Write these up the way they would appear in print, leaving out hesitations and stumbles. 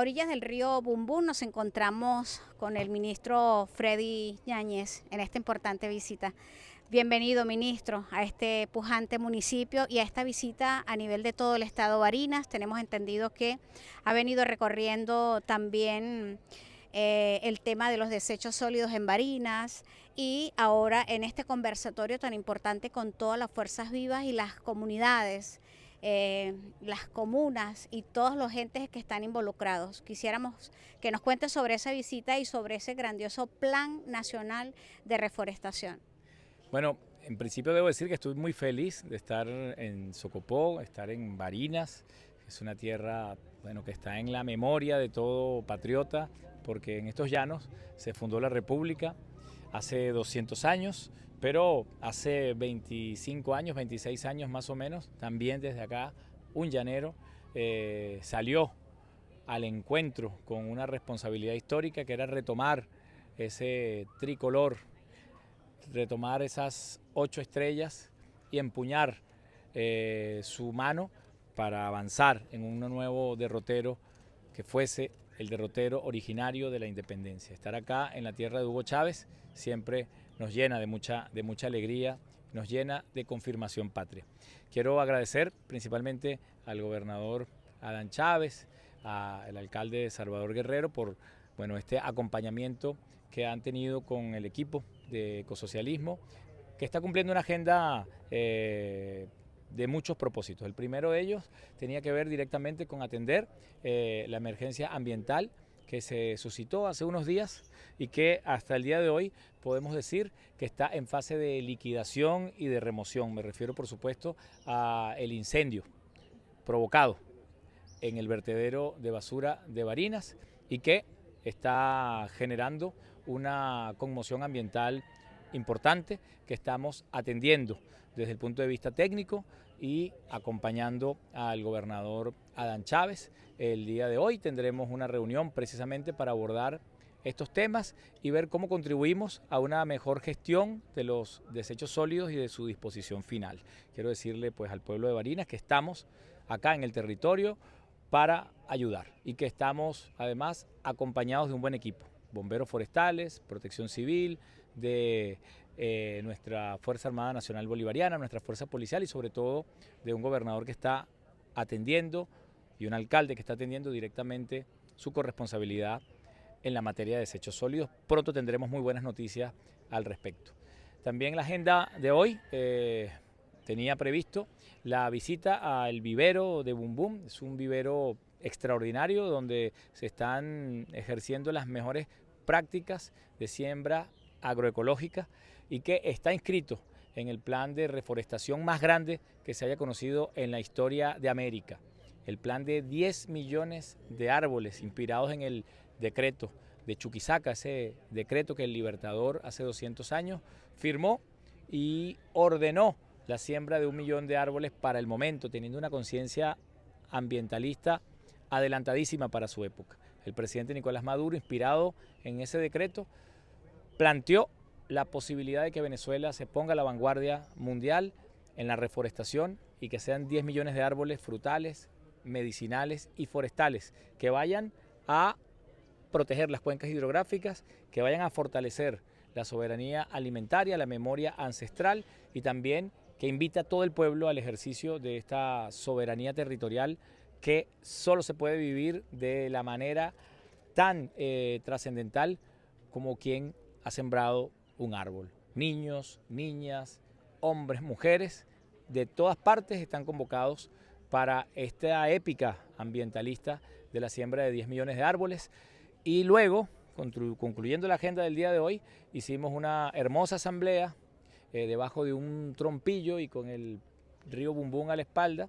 orillas del río Bumbum nos encontramos con el ministro Freddy Yáñez en esta importante visita. Bienvenido, ministro, a este pujante municipio y a esta visita a nivel de todo el estado Barinas. Tenemos entendido que ha venido recorriendo también el tema de los desechos sólidos en Barinas y ahora en este conversatorio tan importante con todas las fuerzas vivas y las comunidades, las comunas y todos los entes que están involucrados. Quisiéramos que nos cuente sobre esa visita y sobre ese grandioso Plan Nacional de Reforestación. Bueno, en principio debo decir que estoy muy feliz de estar en Socopó, estar en Barinas. Es una tierra, bueno, que está en la memoria de todo patriota, porque en estos llanos se fundó la República hace 200 años, pero hace 25 años, 26 años más o menos, también desde acá un llanero salió al encuentro con una responsabilidad histórica que era retomar ese tricolor, retomar esas 8 estrellas y empuñar su mano para avanzar en un nuevo derrotero que fuese el derrotero originario de la independencia. Estar acá en la tierra de Hugo Chávez siempre nos llena de mucha alegría, nos llena de confirmación patria. Quiero agradecer principalmente al gobernador Adán Chávez, al alcalde Salvador Guerrero por este acompañamiento que han tenido con el equipo de ecosocialismo, que está cumpliendo una agenda de muchos propósitos. El primero de ellos tenía que ver directamente con atender la emergencia ambiental que se suscitó hace unos días y que hasta el día de hoy podemos decir que está en fase de liquidación y de remoción. Me refiero, por supuesto, al incendio provocado en el vertedero de basura de Barinas y que está generando una conmoción ambiental importante que estamos atendiendo desde el punto de vista técnico y acompañando al gobernador Adán Chávez. El día de hoy tendremos una reunión precisamente para abordar estos temas y ver cómo contribuimos a una mejor gestión de los desechos sólidos y de su disposición final. Quiero decirle pues al pueblo de Barinas que estamos acá en el territorio para ayudar y que estamos además acompañados de un buen equipo, bomberos forestales, protección civil, de nuestra Fuerza Armada Nacional Bolivariana, nuestra fuerza policial y sobre todo de un gobernador que está atendiendo y un alcalde que está atendiendo directamente su corresponsabilidad en la materia de desechos sólidos. Pronto tendremos muy buenas noticias al respecto. También la agenda de hoy tenía previsto la visita al vivero de Bumbum. Es un vivero extraordinario donde se están ejerciendo las mejores prácticas de siembra agroecológica y que está inscrito en el plan de reforestación más grande que se haya conocido en la historia de América. El plan de 10 millones de árboles inspirados en el decreto de Chuquisaca, ese decreto que el Libertador hace 200 años firmó y ordenó la siembra de 1 millón de árboles para el momento, teniendo una conciencia ambientalista adelantadísima para su época. El presidente Nicolás Maduro, inspirado en ese decreto, planteó la posibilidad de que Venezuela se ponga a la vanguardia mundial en la reforestación y que sean 10 millones de árboles frutales, medicinales y forestales que vayan a proteger las cuencas hidrográficas, que vayan a fortalecer la soberanía alimentaria, la memoria ancestral y también que invita a todo el pueblo al ejercicio de esta soberanía territorial que solo se puede vivir de la manera tan trascendental como quien ha sembrado un árbol. Niños, niñas, hombres, mujeres, de todas partes están convocados para esta épica ambientalista de la siembra de 10 millones de árboles. Y luego, concluyendo la agenda del día de hoy, hicimos una hermosa asamblea debajo de un trompillo y con el río Bumbum a la espalda,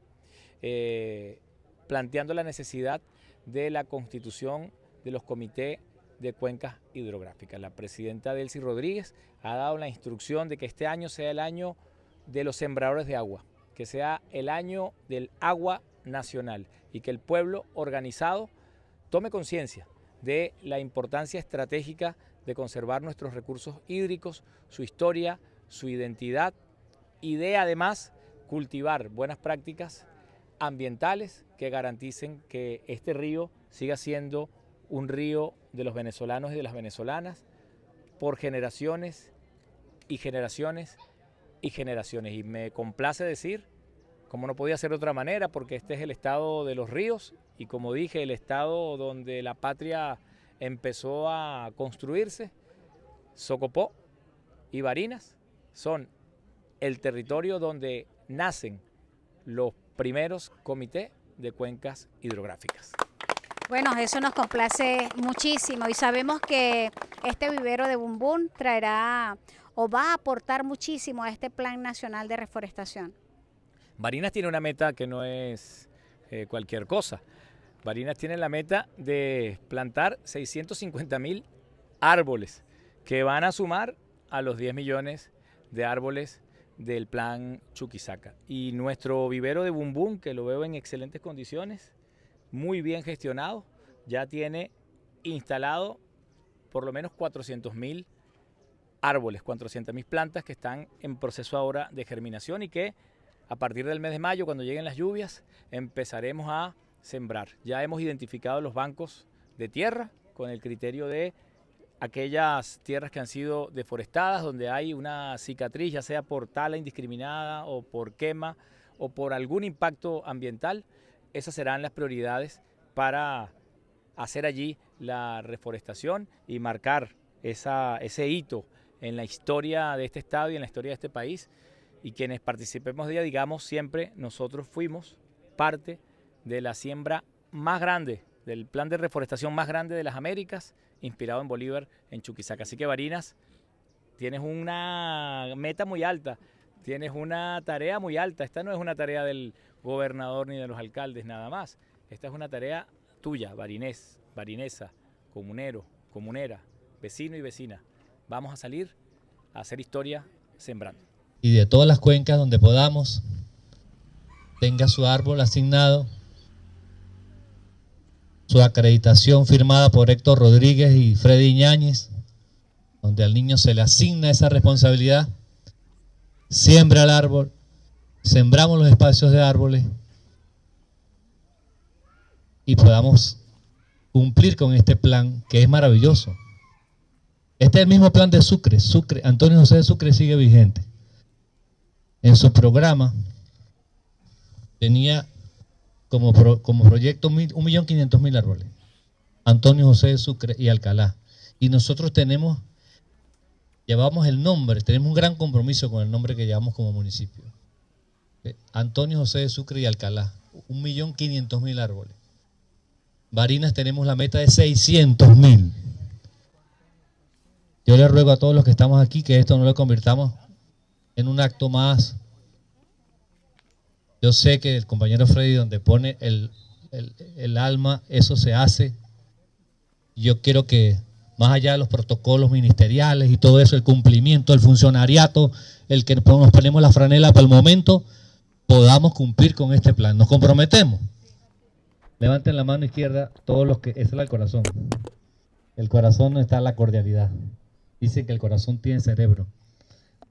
planteando la necesidad de la constitución de los comités de cuencas hidrográficas. La presidenta Delcy Rodríguez ha dado la instrucción de que este año sea el año de los sembradores de agua, que sea el año del agua nacional y que el pueblo organizado tome conciencia de la importancia estratégica de conservar nuestros recursos hídricos, su historia, su identidad y de además cultivar buenas prácticas ambientales que garanticen que este río siga siendo un río de los venezolanos y de las venezolanas por generaciones y generaciones y generaciones. Y me complace decir, como no podía ser de otra manera, porque este es el estado de los ríos y, como dije, el estado donde la patria empezó a construirse. Socopó y Barinas son el territorio donde nacen los primeros comités de cuencas hidrográficas. Bueno, eso nos complace muchísimo y sabemos que este vivero de Bumbún traerá o va a aportar muchísimo a este Plan Nacional de Reforestación. Barinas tiene una meta que no es cualquier cosa. Barinas tiene la meta de plantar 650.000 árboles que van a sumar a los 10 millones de árboles del plan Chuquisaca. Y nuestro vivero de Bumbún, que lo veo en excelentes condiciones, muy bien gestionado, ya tiene instalado por lo menos 400.000 árboles, 400.000 plantas que están en proceso ahora de germinación y que a partir del mes de mayo, cuando lleguen las lluvias, empezaremos a sembrar. Ya hemos identificado los bancos de tierra con el criterio de aquellas tierras que han sido deforestadas, donde hay una cicatriz, ya sea por tala indiscriminada o por quema o por algún impacto ambiental. Esas serán las prioridades para hacer allí la reforestación y marcar ese hito en la historia de este estado y en la historia de este país. Y quienes participemos de ella, digamos, siempre nosotros fuimos parte de la siembra más grande, del plan de reforestación más grande de las Américas, inspirado en Bolívar, en Chuquisaca. Así que, Barinas, tienes una meta muy alta, tienes una tarea muy alta. Esta no es una tarea del gobernador ni de los alcaldes nada más. Esta es una tarea tuya, barinés, barinesa, comunero, comunera, vecino y vecina. Vamos a salir a hacer historia sembrando. Y de todas las cuencas donde podamos, tenga su árbol asignado, su acreditación firmada por Héctor Rodríguez y Freddy Yáñez, donde al niño se le asigna esa responsabilidad, siembra el árbol, sembramos los espacios de árboles y podamos cumplir con este plan que es maravilloso. Este es el mismo plan de Sucre. Antonio José de Sucre sigue vigente. En su programa tenía como proyecto 1.500.000 árboles. Antonio José de Sucre y Alcalá. Y nosotros llevamos el nombre, tenemos un gran compromiso con el nombre que llevamos como municipio. Antonio José de Sucre y Alcalá, 1.500.000 árboles. Barinas tenemos la meta de 600.000. Yo le ruego a todos los que estamos aquí que esto no lo convirtamos en un acto más. Yo sé que el compañero Freddy, donde pone el alma, eso se hace. Yo quiero que, más allá de los protocolos ministeriales y todo eso, el cumplimiento, el funcionariato, el que nos ponemos la franela para el momento, podamos cumplir con este plan. ¿Nos comprometemos? Levanten la mano izquierda todos los que... Ese es el corazón. El corazón no está en la cordialidad. Dice que el corazón tiene cerebro.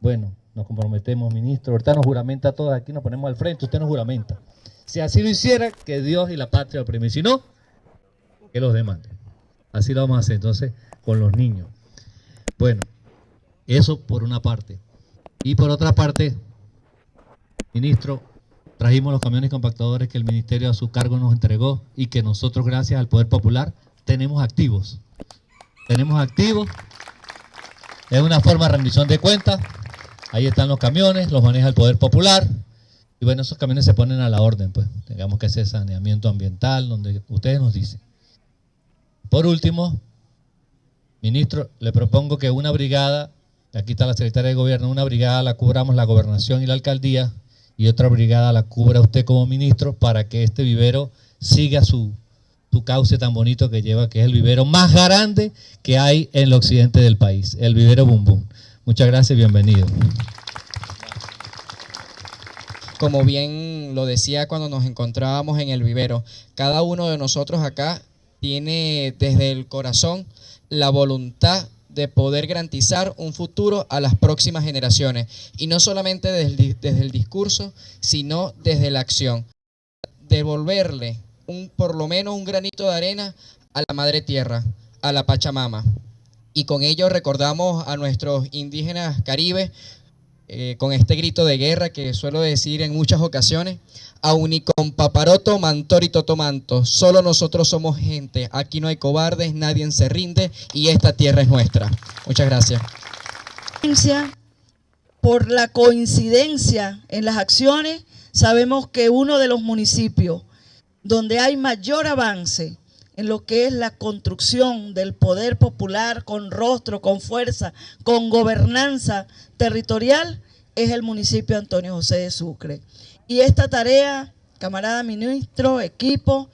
Bueno, nos comprometemos, ministro. Ahorita nos juramenta a todos aquí, nos ponemos al frente, usted nos juramenta. Si así lo hiciera, que Dios y la patria lo primen. Si no, que los demanden. Así lo vamos a hacer entonces con los niños. Bueno, eso por una parte. Y por otra parte, ministro, trajimos los camiones compactadores que el ministerio a su cargo nos entregó y que nosotros, gracias al Poder Popular, tenemos activos. Tenemos activos. Es una forma de rendición de cuentas. Ahí están los camiones, los maneja el Poder Popular. Y bueno, esos camiones se ponen a la orden, pues. Tengamos que hacer saneamiento ambiental, donde ustedes nos dicen. Por último, ministro, le propongo que una brigada, aquí está la secretaria de Gobierno, una brigada la cubramos la Gobernación y la Alcaldía, y otra brigada la cubra usted como ministro, para que este vivero siga su cauce tan bonito que lleva, que es el vivero más grande que hay en el occidente del país, el vivero Bumbún. Muchas gracias y bienvenido. Como bien lo decía cuando nos encontrábamos en el vivero, cada uno de nosotros acá tiene desde el corazón la voluntad de poder garantizar un futuro a las próximas generaciones. Y no solamente desde el discurso, sino desde la acción. Devolverle por lo menos un granito de arena a la Madre Tierra, a la Pachamama. Y con ello recordamos a nuestros indígenas caribes, con este grito de guerra que suelo decir en muchas ocasiones: Aunicon paparoto, mantori totomanto, solo nosotros somos gente, aquí no hay cobardes, nadie se rinde y esta tierra es nuestra. Muchas gracias. Por la coincidencia en las acciones, sabemos que uno de los municipios donde hay mayor avance en lo que es la construcción del poder popular con rostro, con fuerza, con gobernanza territorial, es el municipio Antonio José de Sucre. Y esta tarea, camarada ministro, equipo,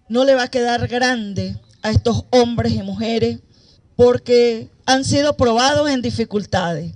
no le va a quedar grande a estos hombres y mujeres porque han sido probados en dificultades.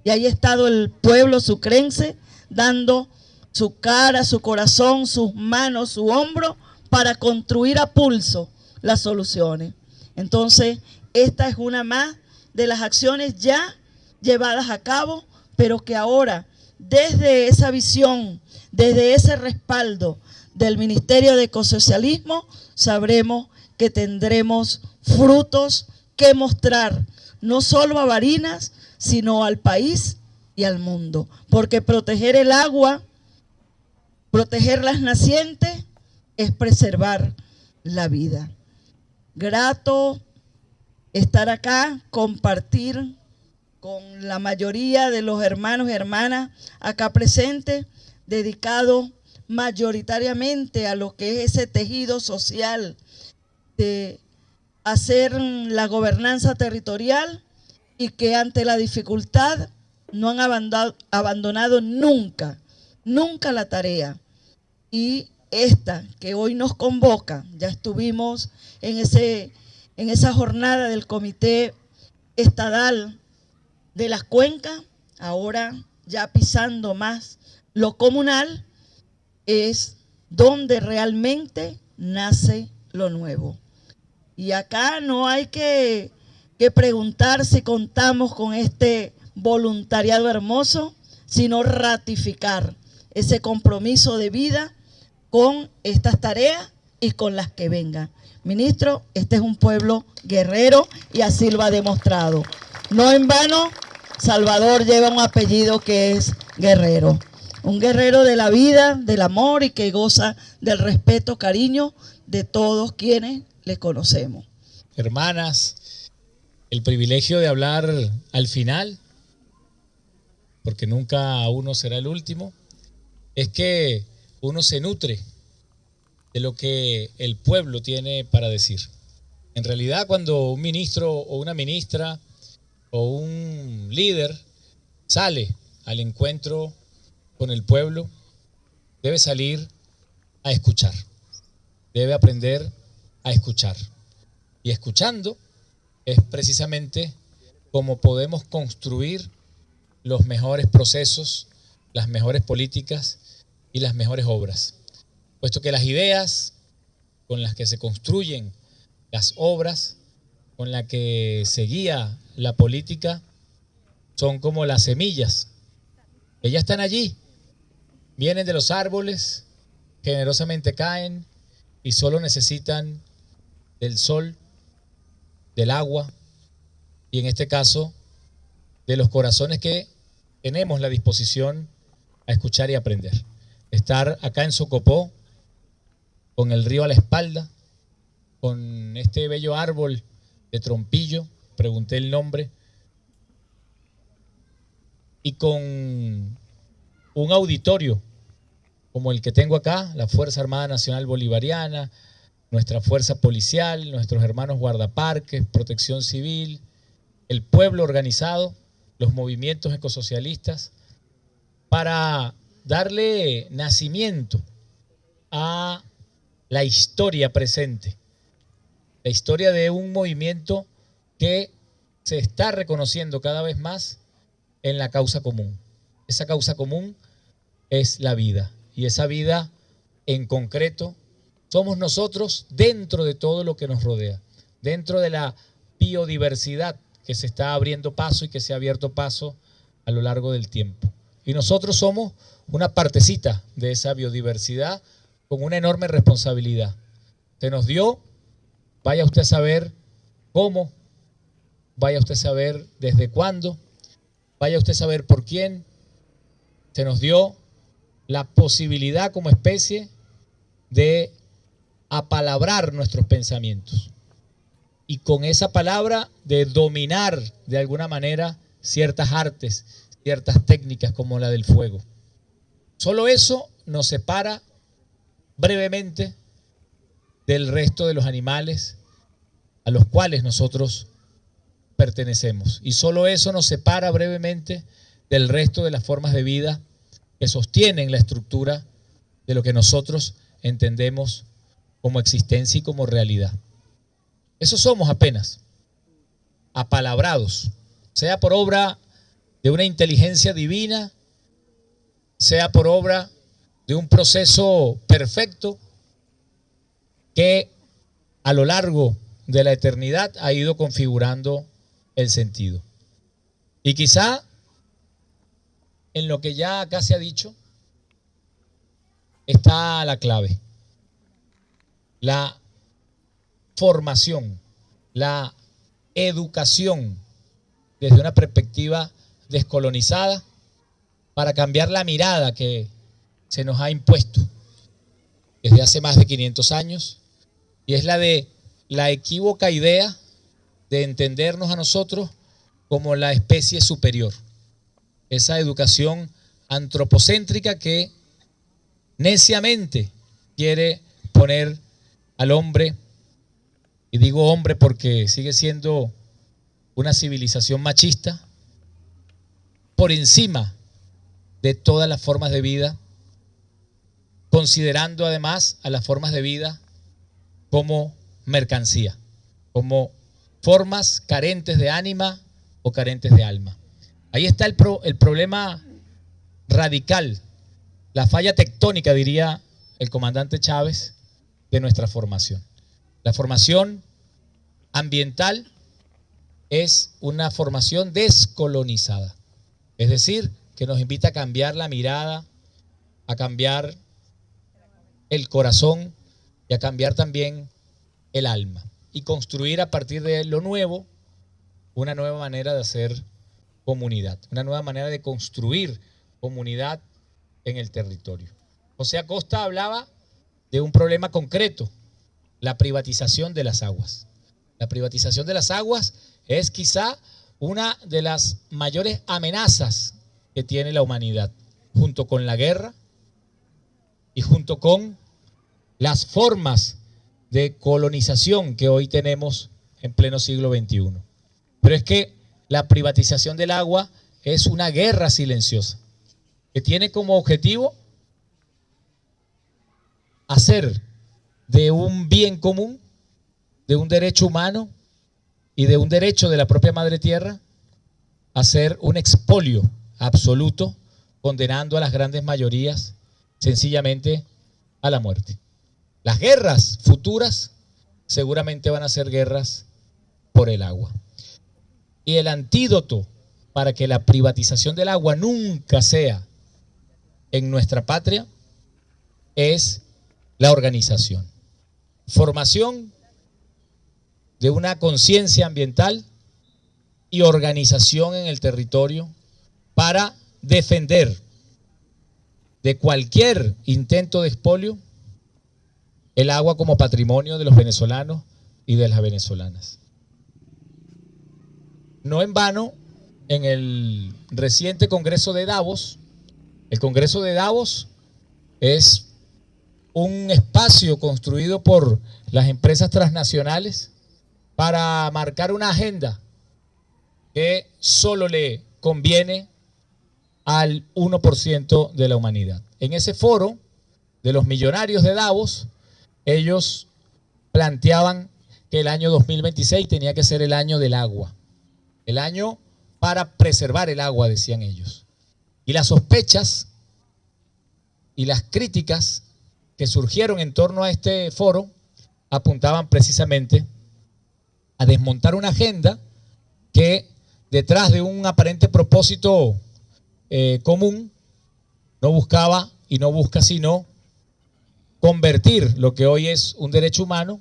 Y ahí ha estado el pueblo sucrense dando su cara, su corazón, sus manos, su hombro para construir a pulso las soluciones. Entonces, esta es una más de las acciones ya llevadas a cabo, pero que ahora, desde esa visión, desde ese respaldo del Ministerio de Ecosocialismo, sabremos que tendremos frutos que mostrar, no solo a Barinas, sino al país y al mundo. Porque proteger el agua, proteger las nacientes, es preservar la vida. Grato estar acá, compartir con la mayoría de los hermanos y hermanas acá presentes, dedicado mayoritariamente a lo que es ese tejido social de hacer la gobernanza territorial, y que ante la dificultad no han abandonado nunca la tarea. Y esta que hoy nos convoca, ya estuvimos en esa jornada del Comité Estadal de las Cuencas, ahora ya pisando más lo comunal, es donde realmente nace lo nuevo. Y acá no hay que preguntar si contamos con este voluntariado hermoso, sino ratificar ese compromiso de vida con estas tareas y con las que vengan. Ministro, este es un pueblo guerrero y así lo ha demostrado. No en vano, Salvador lleva un apellido que es Guerrero. Un guerrero de la vida, del amor y que goza del respeto, cariño de todos quienes le conocemos. Hermanas, el privilegio de hablar al final, porque nunca uno será el último, es que uno se nutre de lo que el pueblo tiene para decir. En realidad, cuando un ministro o una ministra o un líder sale al encuentro con el pueblo, debe salir a escuchar, debe aprender a escuchar. Y escuchando es precisamente como podemos construir los mejores procesos, las mejores políticas y las mejores obras. Puesto que las ideas con las que se construyen las obras, con las que se guía la política, son como las semillas. Ellas están allí, vienen de los árboles, generosamente caen y solo necesitan del sol, del agua y en este caso de los corazones que tenemos la disposición a escuchar y aprender. Estar acá en Socopó, con el río a la espalda, con este bello árbol de trompillo, pregunté el nombre, y con un auditorio como el que tengo acá, la Fuerza Armada Nacional Bolivariana, nuestra fuerza policial, nuestros hermanos guardaparques, protección civil, el pueblo organizado, los movimientos ecosocialistas, para darle nacimiento a la historia presente, la historia de un movimiento que se está reconociendo cada vez más en la causa común. Esa causa común es la vida, y esa vida en concreto somos nosotros dentro de todo lo que nos rodea, dentro de la biodiversidad que se está abriendo paso y que se ha abierto paso a lo largo del tiempo. Y nosotros somos una partecita de esa biodiversidad con una enorme responsabilidad. Se nos dio, vaya usted a saber cómo, vaya usted a saber desde cuándo, vaya usted a saber por quién. Se nos dio la posibilidad como especie de apalabrar nuestros pensamientos y con esa palabra de dominar de alguna manera ciertas artes, ciertas técnicas como la del fuego. Solo eso nos separa brevemente del resto de los animales a los cuales nosotros pertenecemos. Y solo eso nos separa brevemente del resto de las formas de vida que sostienen la estructura de lo que nosotros entendemos como existencia y como realidad. Eso somos apenas, apalabrados, sea por obra de una inteligencia divina, sea por obra de un proceso perfecto que a lo largo de la eternidad ha ido configurando el sentido. Y quizá en lo que ya acá se ha dicho está la clave. La formación, la educación desde una perspectiva descolonizada para cambiar la mirada que se nos ha impuesto desde hace más de 500 años, y es la de la equívoca idea de entendernos a nosotros como la especie superior. Esa educación antropocéntrica que neciamente quiere poner al hombre, y digo hombre porque sigue siendo una civilización machista, por encima de todas las formas de vida, considerando además a las formas de vida como mercancía, como formas carentes de ánima o carentes de alma. Ahí está el problema radical, la falla tectónica, diría el comandante Chávez, de nuestra formación. La formación ambiental es una formación descolonizada, es decir, que nos invita a cambiar la mirada, a cambiar el corazón y a cambiar también el alma y construir a partir de lo nuevo una nueva manera de hacer comunidad, una nueva manera de construir comunidad en el territorio. José Acosta hablaba de un problema concreto, la privatización de las aguas. La privatización de las aguas es quizá una de las mayores amenazas que tiene la humanidad, junto con la guerra y junto con las formas de colonización que hoy tenemos en pleno siglo XXI. Pero es que la privatización del agua es una guerra silenciosa que tiene como objetivo hacer de un bien común, de un derecho humano y de un derecho de la propia madre tierra, hacer un expolio absoluto, condenando a las grandes mayorías sencillamente a la muerte. Las guerras futuras seguramente van a ser guerras por el agua. Y el antídoto para que la privatización del agua nunca sea en nuestra patria es la organización. Formación de una conciencia ambiental y organización en el territorio para defender de cualquier intento de expolio el agua como patrimonio de los venezolanos y de las venezolanas. No en vano, en el reciente Congreso de Davos, el Congreso de Davos es un espacio construido por las empresas transnacionales para marcar una agenda que solo le conviene al 1% de la humanidad. En ese foro de los millonarios de Davos, ellos planteaban que el año 2026 tenía que ser el año del agua, el año para preservar el agua, decían ellos. Y las sospechas y las críticas que surgieron en torno a este foro apuntaban precisamente a desmontar una agenda que, detrás de un aparente propósito común, no buscaba y no busca sino convertir lo que hoy es un derecho humano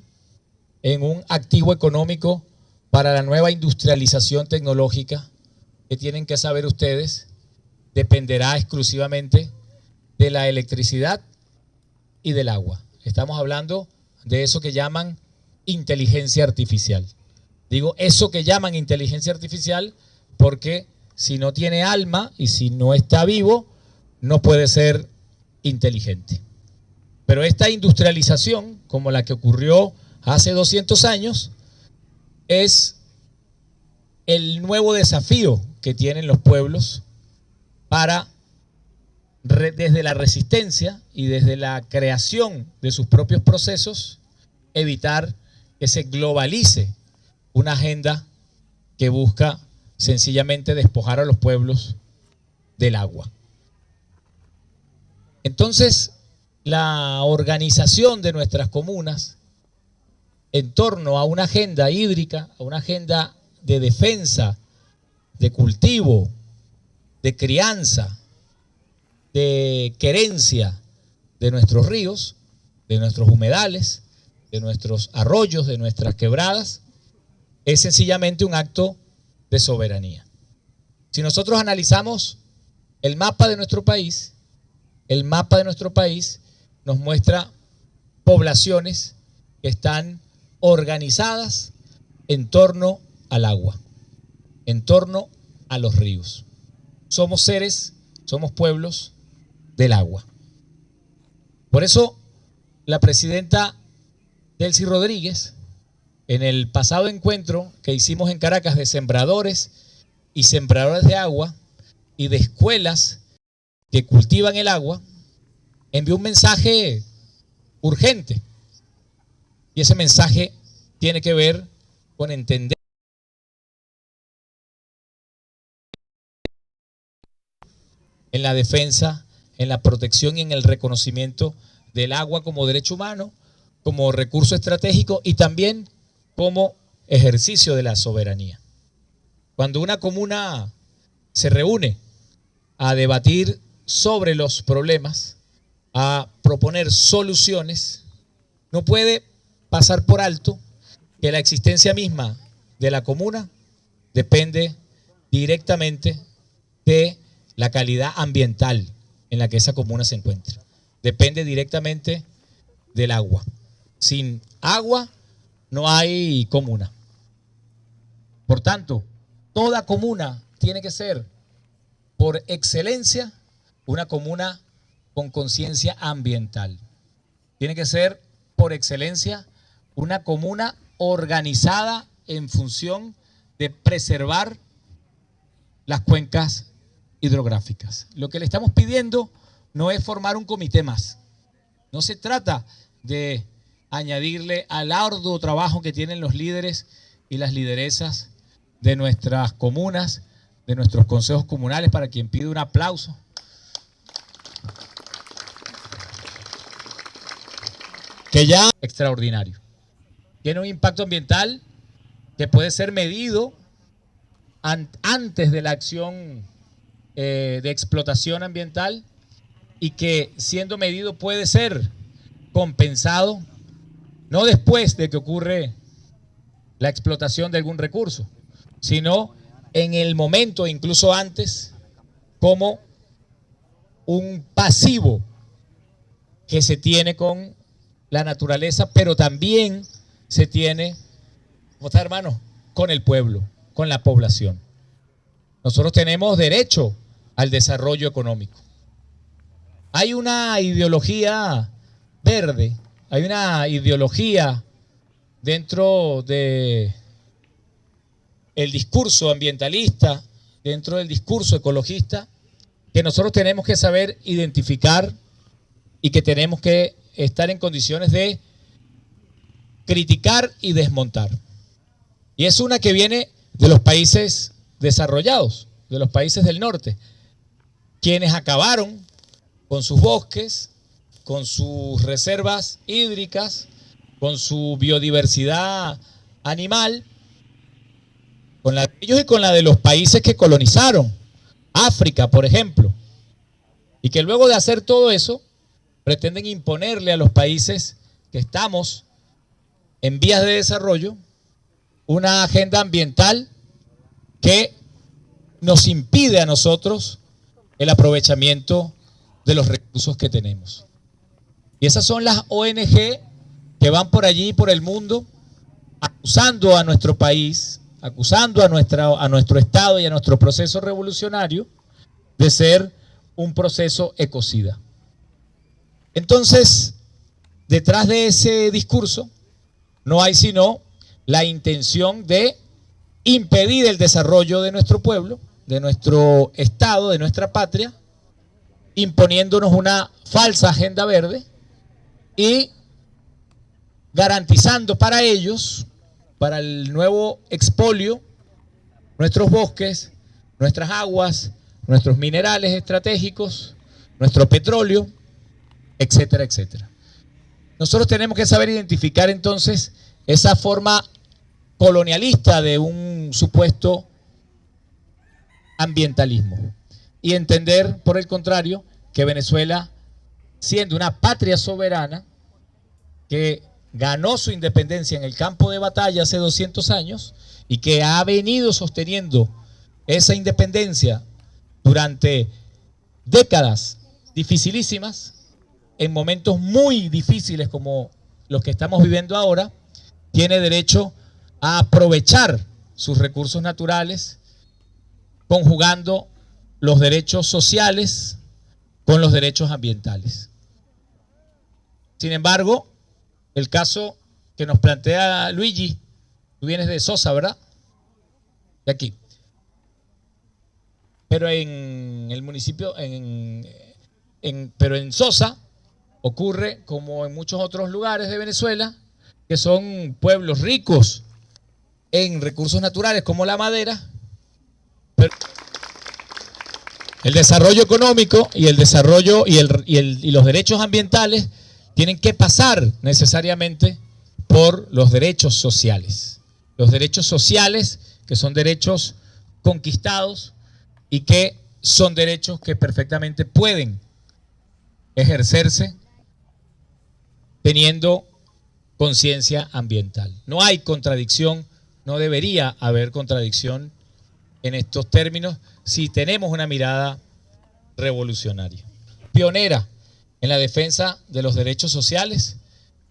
en un activo económico para la nueva industrialización tecnológica que tienen que saber ustedes, dependerá exclusivamente de la electricidad y del agua. Estamos hablando de eso que llaman inteligencia artificial. Digo eso que llaman inteligencia artificial porque si no tiene alma y si no está vivo, no puede ser inteligente. Pero esta industrialización, como la que ocurrió hace 200 años, es el nuevo desafío que tienen los pueblos para, desde la resistencia y desde la creación de sus propios procesos, evitar que se globalice una agenda que busca sencillamente despojar a los pueblos del agua. Entonces, la organización de nuestras comunas en torno a una agenda hídrica, a una agenda de defensa, de cultivo, de crianza, de querencia de nuestros ríos, de nuestros humedales, de nuestros arroyos, de nuestras quebradas, es sencillamente un acto de soberanía. Si nosotros analizamos el mapa de nuestro país, nos muestra poblaciones que están organizadas en torno al agua, en torno a los ríos. Somos seres, somos pueblos del agua. Por eso la presidenta Delcy Rodríguez, en el pasado encuentro que hicimos en Caracas de sembradores y sembradores de agua y de escuelas que cultivan el agua, envió un mensaje urgente. Y ese mensaje tiene que ver con entender en la defensa, en la protección y en el reconocimiento del agua como derecho humano, como recurso estratégico y también como ejercicio de la soberanía. Cuando una comuna se reúne a debatir sobre los problemas, a proponer soluciones, no puede pasar por alto que la existencia misma de la comuna depende directamente de la calidad ambiental en la que esa comuna se encuentra. Depende directamente del agua. Sin agua no hay comuna. Por tanto, toda comuna tiene que ser, por excelencia, una comuna con conciencia ambiental. Tiene que ser, por excelencia, una comuna organizada en función de preservar las cuencas hidrográficas. Lo que le estamos pidiendo no es formar un comité más. No se trata de añadirle al arduo trabajo que tienen los líderes y las lideresas de nuestras comunas, de nuestros consejos comunales, para quien pide un aplauso. Que ya extraordinario. Tiene un impacto ambiental que puede ser medido antes de la acción de explotación ambiental y que siendo medido puede ser compensado no después de que ocurre la explotación de algún recurso, sino en el momento, incluso antes, como un pasivo que se tiene con la naturaleza, pero también se tiene, ¿cómo está, hermano?, con el pueblo, con la población. Nosotros tenemos derecho al desarrollo económico. Hay una ideología verde, hay una ideología dentro de el discurso ambientalista, dentro del discurso ecologista, que nosotros tenemos que saber identificar y que tenemos que estar en condiciones de criticar y desmontar. Y es una que viene de los países desarrollados, de los países del norte, quienes acabaron con sus bosques, con sus reservas hídricas, con su biodiversidad animal, con la de ellos y con la de los países que colonizaron, África, por ejemplo, y que luego de hacer todo eso, pretenden imponerle a los países que estamos en vías de desarrollo una agenda ambiental que nos impide a nosotros el aprovechamiento de los recursos que tenemos. Y esas son las ONG que van por allí, por el mundo, acusando a nuestro país, acusando a nuestro Estado y a nuestro proceso revolucionario de ser un proceso ecocida. Entonces, detrás de ese discurso no hay sino la intención de impedir el desarrollo de nuestro pueblo, de nuestro Estado, de nuestra patria, imponiéndonos una falsa agenda verde y garantizando para ellos, para el nuevo expolio, nuestros bosques, nuestras aguas, nuestros minerales estratégicos, nuestro petróleo, etcétera, etcétera. Nosotros tenemos que saber identificar entonces esa forma colonialista de un supuesto ambientalismo y entender, por el contrario, que Venezuela, siendo una patria soberana que ganó su independencia en el campo de batalla hace 200 años y que ha venido sosteniendo esa independencia durante décadas dificilísimas, en momentos muy difíciles como los que estamos viviendo ahora, tiene derecho a aprovechar sus recursos naturales, conjugando los derechos sociales con los derechos ambientales. Sin embargo, el caso que nos plantea Luigi, tú vienes de Sosa, ¿verdad? De aquí. Pero en el municipio, pero en Sosa ocurre como en muchos otros lugares de Venezuela, que son pueblos ricos en recursos naturales como la madera, pero el desarrollo económico y el desarrollo y los derechos ambientales tienen que pasar necesariamente por los derechos sociales. Los derechos sociales, que son derechos conquistados y que son derechos que perfectamente pueden ejercerse teniendo conciencia ambiental. No hay contradicción, no debería haber contradicción en estos términos si tenemos una mirada revolucionaria, pionera en la defensa de los derechos sociales,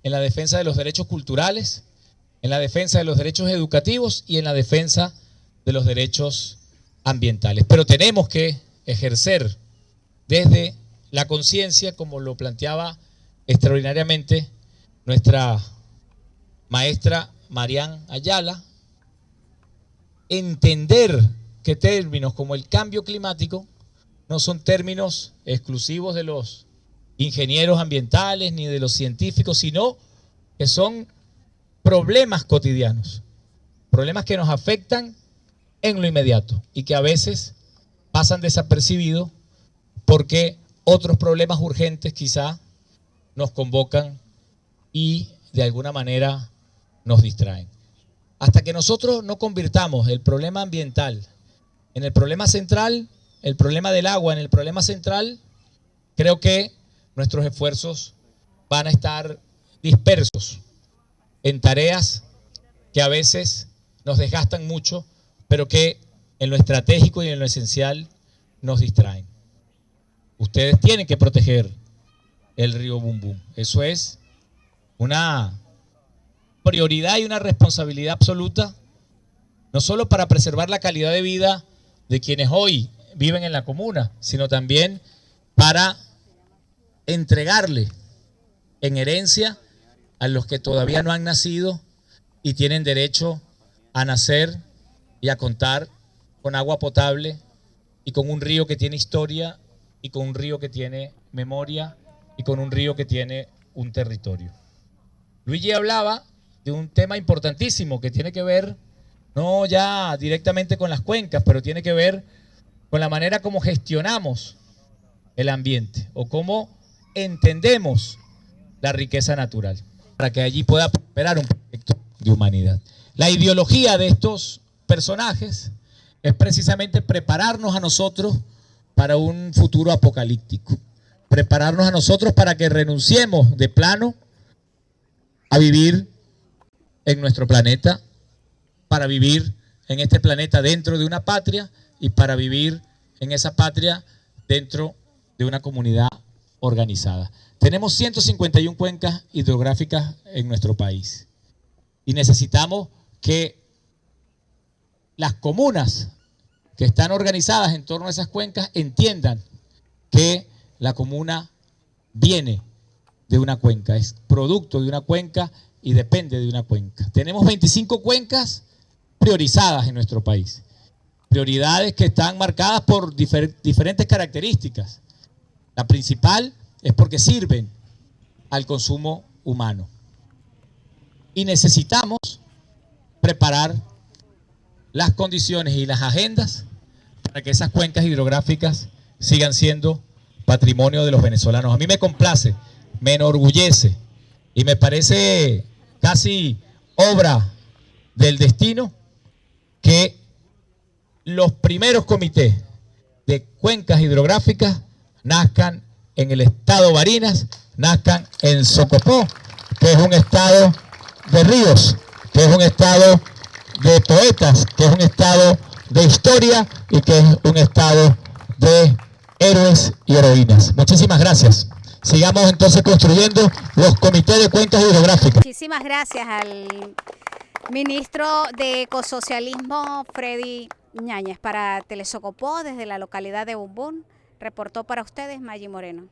en la defensa de los derechos culturales, en la defensa de los derechos educativos y en la defensa de los derechos ambientales. Pero tenemos que ejercer desde la conciencia, como lo planteaba extraordinariamente nuestra maestra Marian Ayala, entender que términos como el cambio climático no son términos exclusivos de los ingenieros ambientales ni de los científicos, sino que son problemas cotidianos, problemas que nos afectan en lo inmediato y que a veces pasan desapercibidos porque otros problemas urgentes quizá nos convocan y de alguna manera nos distraen. Hasta que nosotros no convirtamos el problema ambiental en el problema central, el problema del agua en el problema central, creo que nuestros esfuerzos van a estar dispersos en tareas que a veces nos desgastan mucho, pero que en lo estratégico y en lo esencial nos distraen. Ustedes tienen que proteger el río Bumbum. Eso es una prioridad y una responsabilidad absoluta, no solo para preservar la calidad de vida de quienes hoy viven en la comuna, sino también para entregarle en herencia a los que todavía no han nacido y tienen derecho a nacer y a contar con agua potable y con un río que tiene historia y con un río que tiene memoria y con un río que tiene un territorio. Luigi hablaba de un tema importantísimo que tiene que ver no ya directamente con las cuencas, pero tiene que ver con la manera como gestionamos el ambiente o cómo entendemos la riqueza natural para que allí pueda prosperar un proyecto de humanidad. La ideología de estos personajes es precisamente prepararnos a nosotros para un futuro apocalíptico, prepararnos a nosotros para que renunciemos de plano a vivir en nuestro planeta, para vivir en este planeta dentro de una patria y para vivir en esa patria dentro de una comunidad organizada. Tenemos 151 cuencas hidrográficas en nuestro país y necesitamos que las comunas que están organizadas en torno a esas cuencas entiendan que la comuna viene de una cuenca, es producto de una cuenca y depende de una cuenca. Tenemos 25 cuencas priorizadas en nuestro país, prioridades que están marcadas por diferentes características. La principal es porque sirven al consumo humano y necesitamos preparar las condiciones y las agendas para que esas cuencas hidrográficas sigan siendo patrimonio de los venezolanos. A mí me complace, me enorgullece y me parece casi obra del destino que los primeros comités de cuencas hidrográficas nazcan en el estado Barinas, nazcan en Socopó, que es un estado de ríos, que es un estado de poetas, que es un estado de historia y que es un estado de héroes y heroínas. Muchísimas gracias. Sigamos entonces construyendo los comités de cuencas hidrográficas. Muchísimas gracias al ministro de Ecosocialismo, Freddy Yáñez. Para Telesocopó, desde la localidad de Bumbún, reportó para ustedes Maggie Moreno.